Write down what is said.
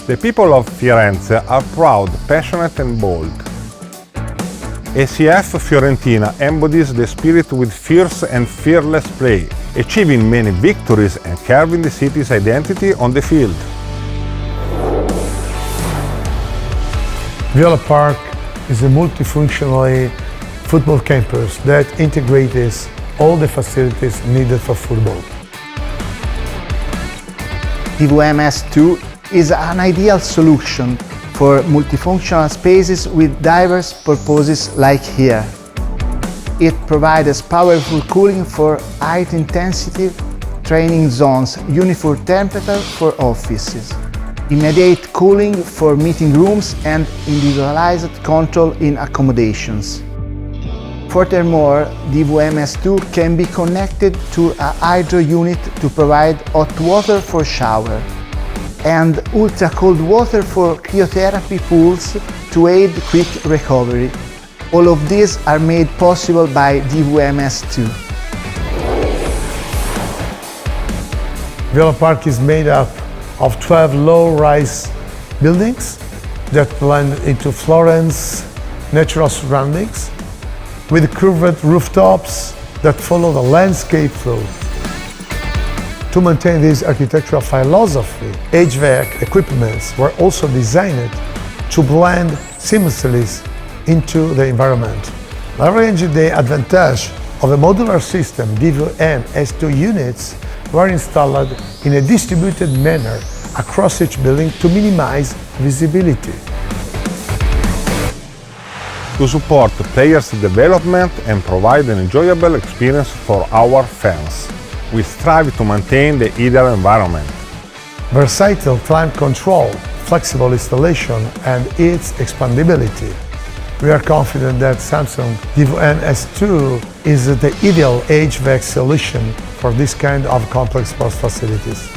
The people of Firenze are proud, passionate and bold. ACF Fiorentina embodies the spirit with fierce and fearless play, achieving many victories and carving the city's identity on the field. Viola Park is a multifunctional football campus that integrates all the facilities needed for football. DVM S2 is an ideal solution for multifunctional spaces with diverse purposes like here. It provides powerful cooling for high-intensity training zones, uniform temperature for offices, immediate cooling for meeting rooms and individualized control in accommodations. Furthermore, DVM S2 can be connected to a hydro unit to provide hot water for shower and ultra-cold water for cryotherapy pools to aid quick recovery. All of these are made possible by DVM S2. Viola Park is made up of 12 low-rise buildings that blend into Florence natural surroundings with curved rooftops that follow the landscape flow. To maintain this architectural philosophy, HVAC equipments were also designed to blend seamlessly into the environment. Leveraging the advantage of a modular system, DVM S2 units were installed in a distributed manner across each building to minimize visibility. To support players' development and provide an enjoyable experience for our fans, we strive to maintain the ideal environment. Versatile climate control, flexible installation and its expandability. We are confident that Samsung DVM S2 is the ideal HVAC solution for this kind of complex sports facilities.